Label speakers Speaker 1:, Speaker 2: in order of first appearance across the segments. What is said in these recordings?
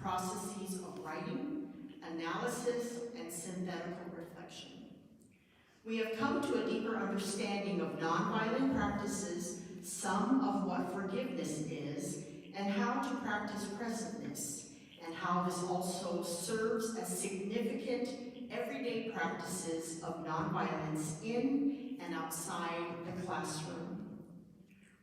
Speaker 1: processes of writing, analysis, and synthetical reflection. We have come to a deeper understanding of nonviolent practices, some of what forgiveness is, and how to practice presentness, and how this also serves as significant everyday practices of nonviolence in and outside the classroom.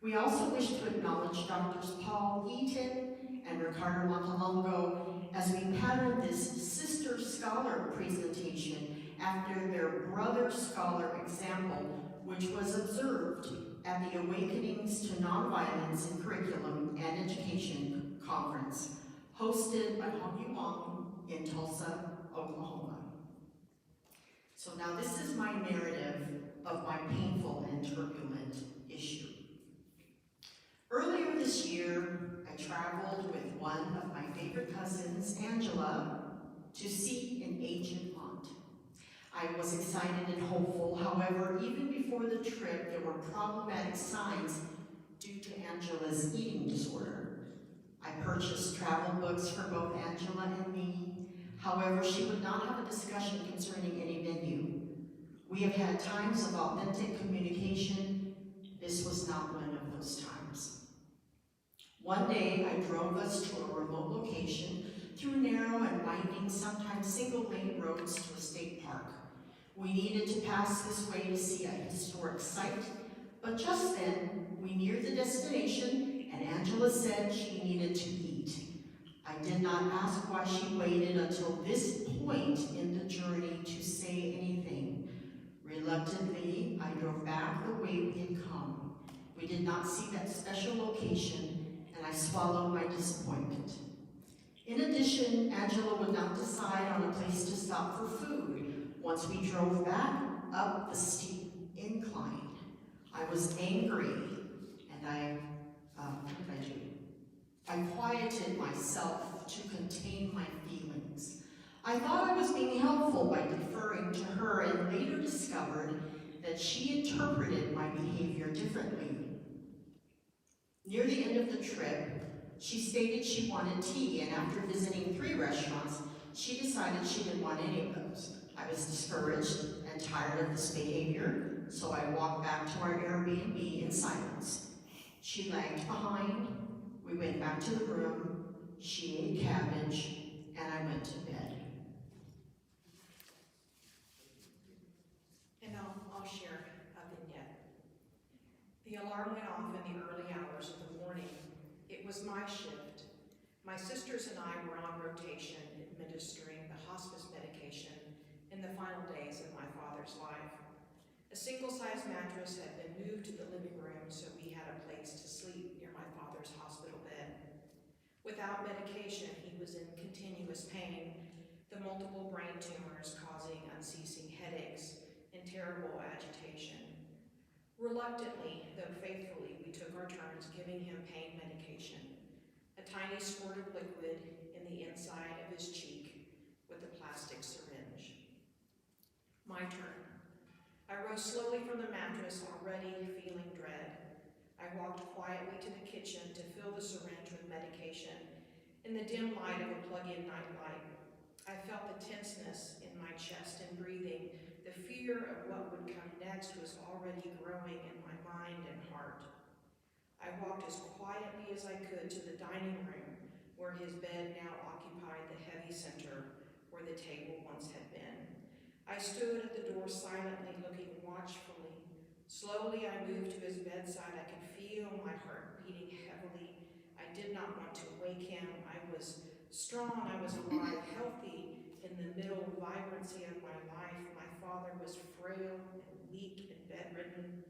Speaker 1: We also wish to acknowledge Drs. Paul Eaton and Ricardo Montalongo as we pattern this sister scholar presentation after their brother scholar example, which was observed at the Awakenings to Nonviolence in Curriculum and Education Conference, hosted by Hong Yu Wong in Tulsa, Oklahoma. So now this is my narrative of my painful and turbulent issue. Earlier this year, I traveled with one of my favorite cousins, Angela, to see an aging aunt. I was excited and hopeful. However, even before the trip, there were problematic signs due to Angela's eating disorder. I purchased travel books for both Angela and me. However, she would not have a discussion concerning any venue. We have had times of authentic communication. This was not one of those times. One day, I drove us to a remote location through narrow and winding, sometimes single-lane roads to a state park. We needed to pass this way to see a historic site, but just then, we neared the destination, and Angela said she needed to eat. I did not ask why she waited until this point in the journey to say anything. Reluctantly, I drove back the way we had come. We did not see that special location, and I swallowed my disappointment. In addition, Angela would not decide on a place to stop for food once we drove back up the steep incline. I was angry, and what did I do? I quieted myself to contain my feelings. I thought I was being helpful by deferring to her, and later discovered that she interpreted my behavior differently. Near the end of the trip, she stated she wanted tea, and after visiting 3 restaurants, she decided she didn't want any of those. I was discouraged and tired of this behavior, so I walked back to our Airbnb in silence. She lagged behind. We went back to the room. She ate cabbage, and I went to bed.
Speaker 2: And I'll share a vignette. The alarm went off in the early hours of the morning. It was my shift. My sisters and I were on rotation administering the hospice medication in the final days of my father's life. A single-size mattress had been moved to the living room, so we had a place to sleep near my father's hospital bed. Without medication, he was in continuous pain, the multiple brain tumors causing unceasing headaches and terrible agitation. Reluctantly, though faithfully, we took our turns giving him pain medication, a tiny squirt of liquid in the inside of his cheek with a plastic syringe. My turn. I rose slowly from the mattress, already feeling dread. I walked quietly to the kitchen to fill the syringe with medication in the dim light of a plug-in nightlight. I felt the tenseness in my chest and breathing. The fear of what would come next was already growing in my mind and heart. I walked as quietly as I could to the dining room, where his bed now occupied the heavy center where the table once had been. I stood at the door silently, looking watchfully. Slowly I moved to his bedside. I could feel my heart beating heavily. I did not want to wake him. I was strong, I was alive, healthy, in the middle vibrancy of my life. My father was frail and weak and bedridden.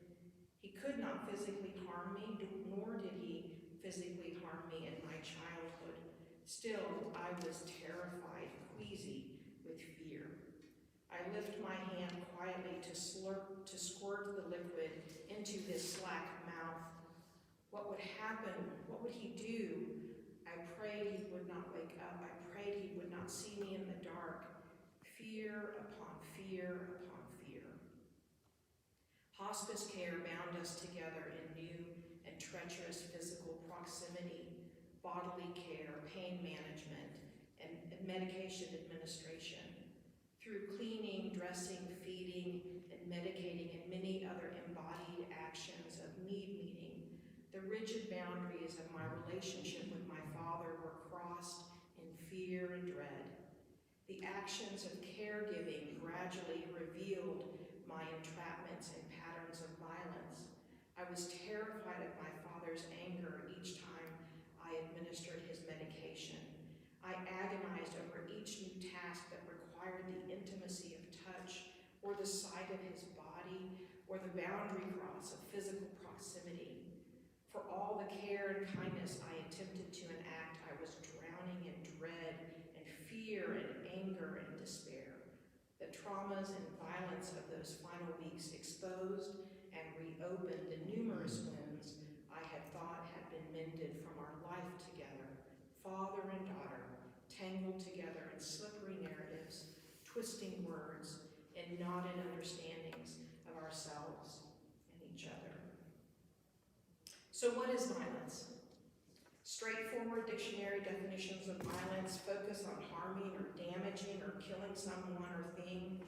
Speaker 2: He could not physically harm me, nor did he physically harm me in my childhood. Still, I was terrified, queasy with fear. I lift my hand quietly to squirt the liquid into his slack mouth. What would happen? What would he do? I prayed he would not wake up. I prayed he would not see me in the dark. Fear upon fear upon fear. Hospice care bound us together in new and treacherous physical proximity, bodily care, pain management, and medication administration, through cleaning, dressing, feeding, and medicating, and many other embodied actions of need meeting, the rigid boundaries of my relationship with my father were crossed in fear and dread. The actions of caregiving gradually revealed my entrapments and patterns of violence. I was terrified of my father's anger each time I administered his medication. I agonized over each new task that required the intimacy of touch, or the sight of his body, or the boundary cross of physical proximity. For all the care and kindness I attempted to enact, I was drowning in dread and fear and anger and despair. The traumas and violence of those final weeks exposed and reopened the numerous wounds I had thought had been mended from our life together, father and daughter, tangled together in slippery narratives, twisting words, and knotted understandings of ourselves and each other. So what is violence? Straightforward dictionary definitions of violence focus on harming or damaging or killing someone or thing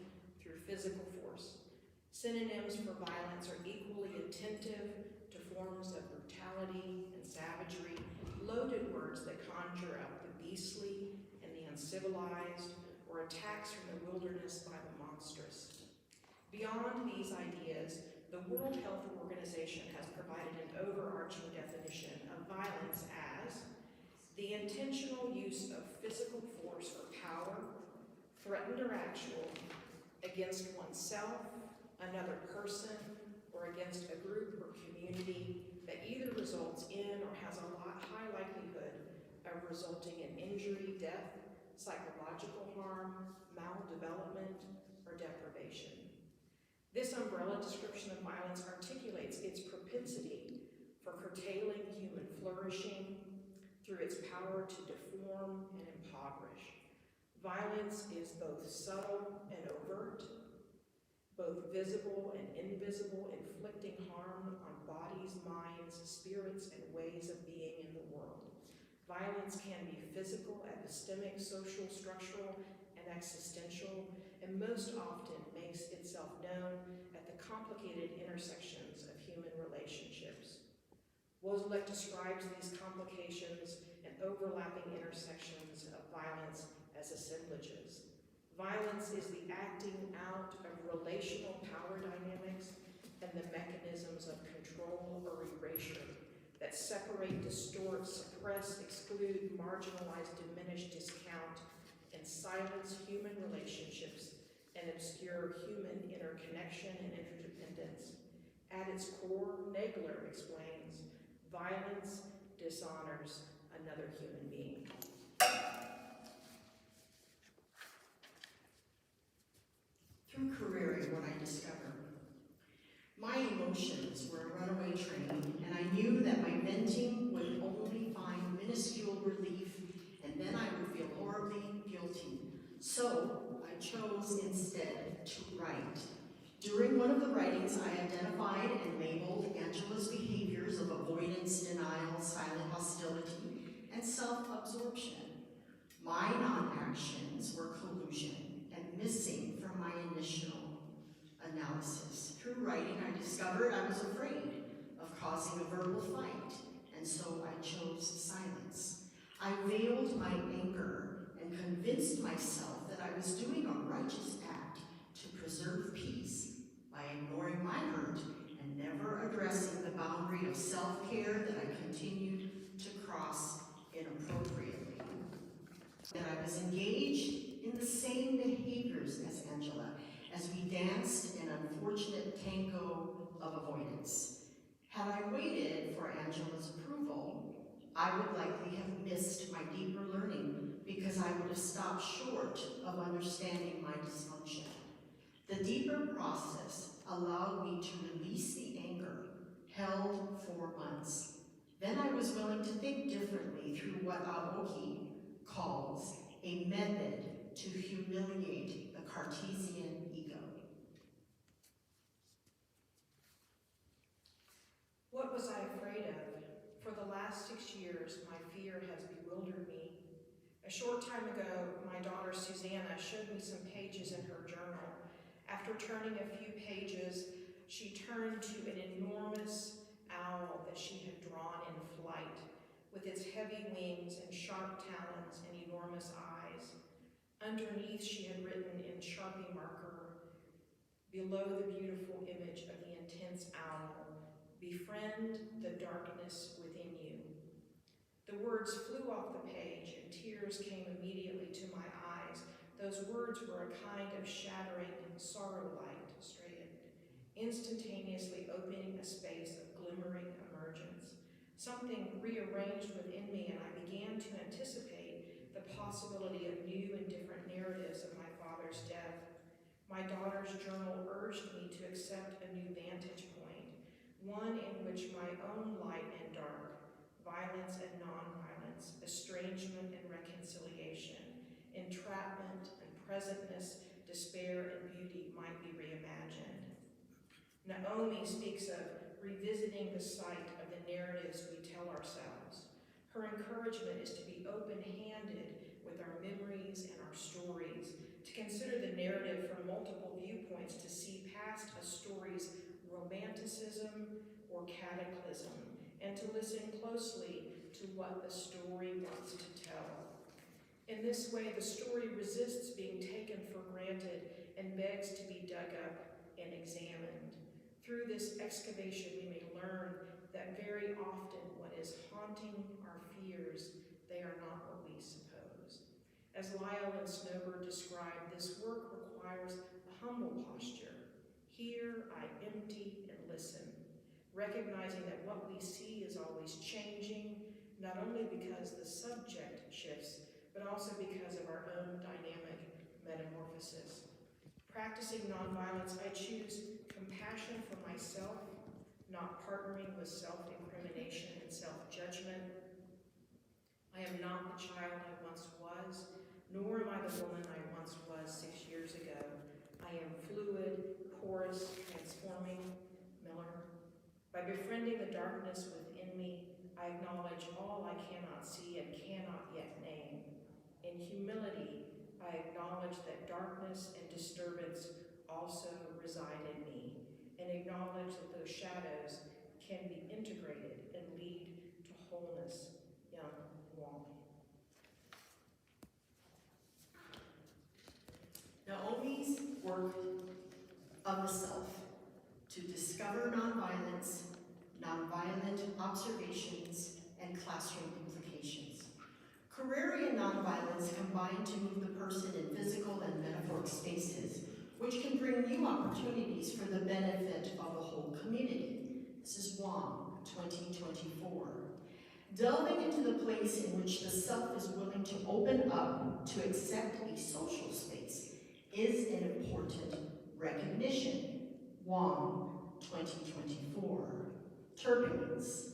Speaker 2: through physical force. Synonyms for violence are equally attentive to forms of brutality and savagery, loaded words that conjure up the beastly and the uncivilized, or attacks from the wilderness by the monstrous. Beyond these ideas, the World Health Organization has provided an overarching definition of violence as the intentional use of physical force or power, threatened or actual, against oneself, another person, or against a group or community that either results in or has a high likelihood of resulting in injury, death, psychological harm, maldevelopment, or deprivation. This umbrella description of violence articulates its propensity for curtailing human flourishing through its power to deform and impoverish. Violence is both subtle and overt, both visible and invisible, inflicting harm on bodies, minds, spirits, and ways of being in the world. Violence can be physical, epistemic, social, structural, and existential, and most often makes itself known at the complicated intersections of human relationships. Wozniak describes these complications and overlapping intersections of violence as assemblages. Violence is the acting out of relational power dynamics and the mechanisms of control or erasure that separate, distort, suppress, exclude, marginalize, diminish, discount, and silence human relationships and obscure human interconnection and interdependence. At its core, Nagler explains, violence dishonors another human being.
Speaker 1: Through careering, what I discovered. My emotions were a runaway train, and I knew that my venting would only find minuscule relief, and then I would feel horribly guilty. So I chose instead to write. During one of the writings, I identified and labeled Angela's behaviors of avoidance, denial, silent hostility, and self-absorption. My non-actions were collusion and missing from my initial analysis. Through writing, I discovered I was afraid of causing a verbal fight, and so I chose silence. I veiled my anger and convinced myself that I was doing a righteous act to preserve peace by ignoring my hurt and never addressing the boundary of self-care that I continued to cross inappropriately. That I was engaged in the same behaviors as Angela, as we danced an unfortunate tango of avoidance. Had I waited for Angela's approval, I would likely have missed my deeper learning because I would have stopped short of understanding my dysfunction. The deeper process allowed me to release the anger held for months. Then I was willing to think differently through what Aoki calls a method to humiliate the Cartesian ego.
Speaker 2: What was I afraid of? For the last 6 years, my fear has bewildered me. A short time ago, my daughter Susanna showed me some pages in her journal. After turning a few pages, she turned to an enormous owl that she had drawn in flight, with its heavy wings and sharp talons and enormous eyes. Underneath, she had written in Sharpie marker, below the beautiful image of the intense owl, "Befriend the darkness within you." The words flew off the page and tears came immediately to my eyes. Those words were a kind of shattering sorrow light, straightened, instantaneously opening a space of glimmering emergence. Something rearranged within me, and I began to anticipate the possibility of new and different narratives of my father's death. My daughter's journal urged me to accept a new vantage point, one in which my own light and dark, violence and nonviolence, estrangement and reconciliation, entrapment and presentness, despair and beauty might be reimagined. Naomi speaks of revisiting the site of the narratives we tell ourselves. Her encouragement is to be open-handed with our memories and our stories, to consider the narrative from multiple viewpoints, to see past a story's romanticism or cataclysm, and to listen closely to what the story wants to tell. In this way, the story resists being taken for granted and begs to be dug up and examined. Through this excavation, we may learn that very often what is haunting our fears, they are not what we suppose. As Lyle and Snowbird described, this work requires a humble posture. Here I empty and listen, recognizing that what we see is always changing, not only because the subject shifts, but also because of our own dynamic metamorphosis. Practicing nonviolence, I choose compassion for myself, not partnering with self-incrimination and self-judgment. I am not the child I once was, nor am I the woman I once was 6 years ago. I am fluid, porous, transforming. Miller. By befriending the darkness within me, I acknowledge all I cannot see and cannot yet name. In humility, I acknowledge that darkness and disturbance also reside in me, and acknowledge that those shadows can be integrated and lead to wholeness. Young Wong.
Speaker 1: Naomi's work of the self to discover nonviolence, nonviolent observations, and classroom implications. Carrerian nonviolence combine to move the person in physical and metaphoric spaces, which can bring new opportunities for the benefit of the whole community. This is Wong, 2024. Delving into the place in which the self is willing to open up to accept a social space is an important recognition. Wong, 2024. Turbulence.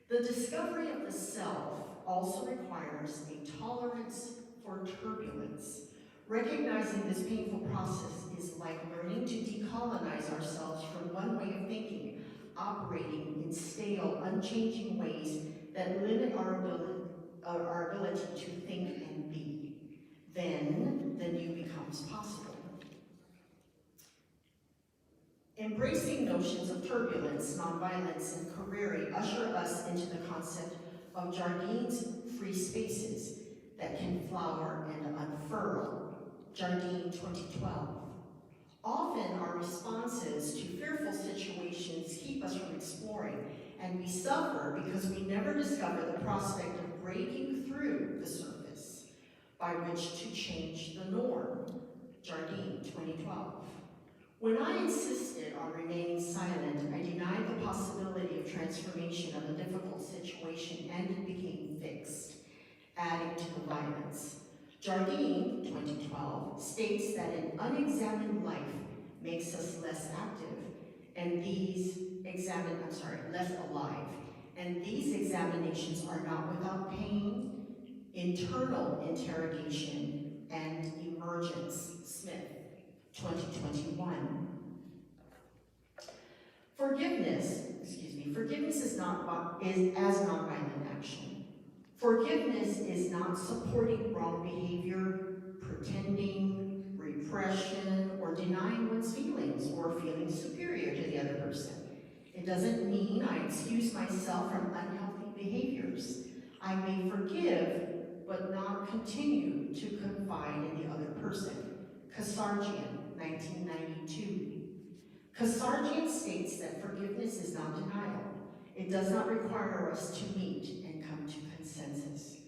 Speaker 1: The discovery of the self also requires a tolerance for turbulence. Recognizing this painful process is like learning to decolonize ourselves from one way of thinking, operating in stale, unchanging ways that limit our ability to think and be. Then the new becomes possible. Embracing notions of turbulence, nonviolence, and Carreri usher us into the concept of Jardine's free spaces that can flower and unfurl. Jardine, 2012. Often our responses to fearful situations keep us from exploring, and we suffer because we never discover the prospect of breaking through the surface by which to change the norm. Jardine, 2012. When I insisted on remaining silent, I denied the possibility of transformation of a difficult situation, and it became fixed, adding to the violence. Jardine, 2012, states that an unexamined life makes us less active, and less alive. And these examinations are not without pain, internal interrogation, and emergence. Smith, 2021. Forgiveness is as nonviolent action. Forgiveness is not supporting wrong behavior, pretending, repression, or denying one's feelings or feeling superior to the other person. It doesn't mean I excuse myself from unhealthy behaviors. I may forgive, but not continue to confide in the other person. Kasarjian, 1992. Kasarjian states that forgiveness is not denial. It does not require us to meet and come to consensus.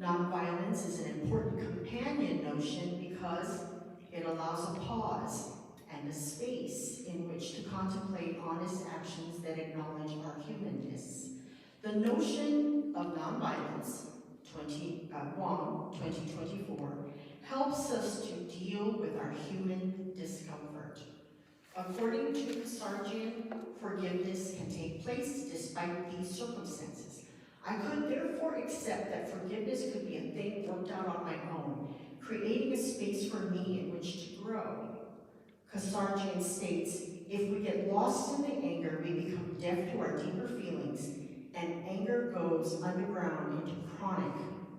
Speaker 1: Nonviolence is an important companion notion because it allows a pause and a space in which to contemplate honest actions that acknowledge our humanness. The notion of nonviolence, Wong, 2024, helps us to deal with our human discomfort. According to Kasarjian, forgiveness can take place despite these circumstances. I could therefore accept that forgiveness could be a thing worked out on my own, creating a space for me in which to grow. Kasarjian states, if we get lost in the anger, we become deaf to our deeper feelings, and anger goes underground into chronic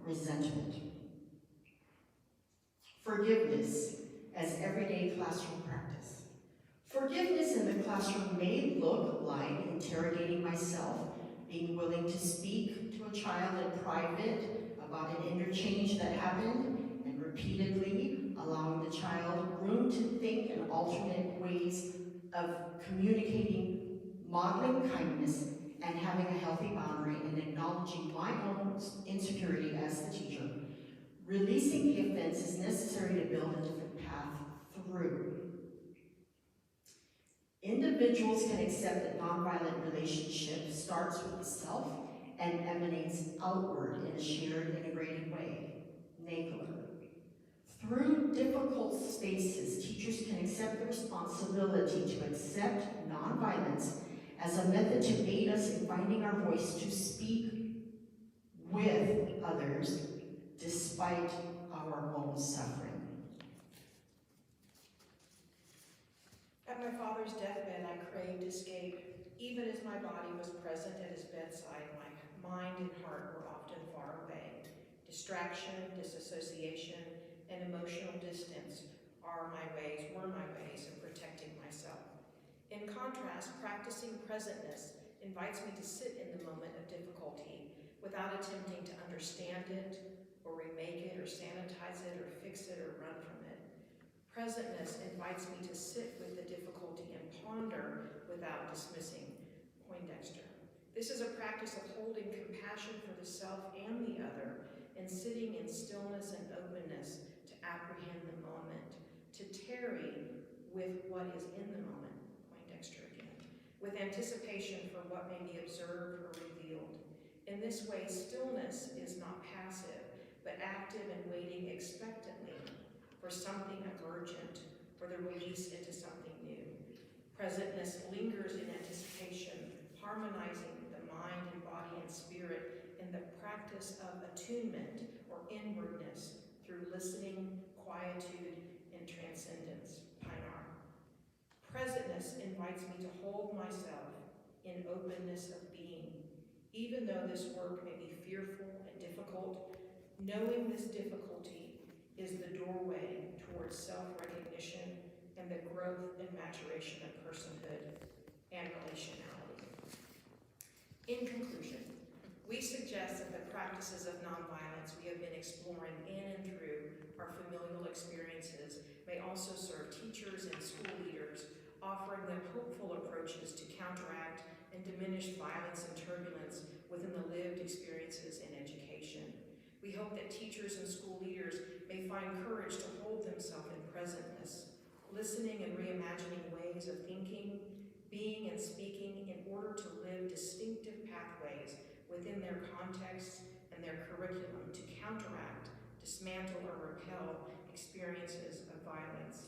Speaker 1: resentment. Forgiveness as everyday classroom practice. Forgiveness in the classroom may look like interrogating myself, being willing to speak to a child in private about an interchange that happened, and repeatedly allowing the child room to think in alternate ways of communicating, modeling kindness, and having a healthy boundary and acknowledging my own insecurity as the teacher. Releasing the offense is necessary to build a different path through. Individuals can accept that nonviolent relationship starts with the self and emanates outward in a shared, integrated way. Nagler. Through difficult spaces, teachers can accept the responsibility to accept nonviolence as a method to aid us in finding our voice to speak with others despite our own suffering.
Speaker 2: At my father's deathbed, I craved escape. Even as my body was present at his bedside, my mind and heart were often far away. Distraction, disassociation, and emotional distance were my ways of protecting myself. In contrast, practicing presentness invites me to sit in the moment of difficulty without attempting to understand it, or remake it, or sanitize it, or fix it, or run from it. Presentness invites me to sit with the difficulty and ponder without dismissing. Poindexter. This is a practice of holding compassion for the self and the other, and sitting in stillness and openness to apprehend the moment, to tarry with what is in the moment. Poindexter again. With anticipation for what may be observed or revealed. In this way, stillness is not passive, but active and waiting expectantly for something emergent, or the release into something new. Presentness lingers in anticipation, harmonizing the mind and body and spirit in the practice of attunement or inwardness through listening, quietude, and transcendence. Pinar. Presentness invites me to hold myself in openness of being. Even though this work may be fearful and difficult, knowing this difficulty is the doorway towards self-recognition and the growth and maturation of personhood and relationality. In conclusion, we suggest that the practices of nonviolence we have been exploring in and through our familial experiences may also serve teachers and school leaders, offering them hopeful approaches to counteract and diminish violence and turbulence within the lived experiences in education. We hope that teachers and school leaders may find courage to hold themselves in presentness, listening and reimagining ways of thinking, being, and speaking in order to live distinctive pathways within their contexts and their curriculum to counteract, dismantle, or repel experiences of violence.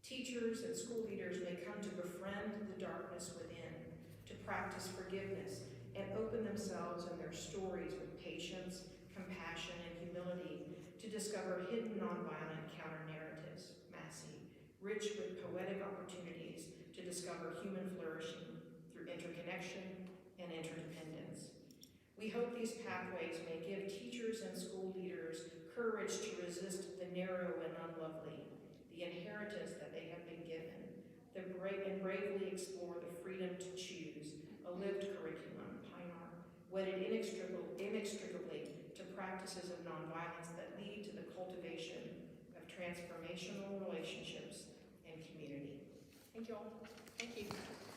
Speaker 2: Teachers and school leaders may come to befriend the darkness within, to practice forgiveness, and open themselves and their stories with patience, compassion, and humility to discover hidden nonviolent counter-narratives, Massey, rich with poetic opportunities to discover human flourishing through interconnection and interdependence. We hope these pathways may give teachers and school leaders courage to resist the narrow and unlovely, the inheritance that they have been given, and bravely explore the freedom to choose a lived curriculum, wedded inextricably to practices of nonviolence that lead to the cultivation of transformational relationships and community. Thank you all. Thank you.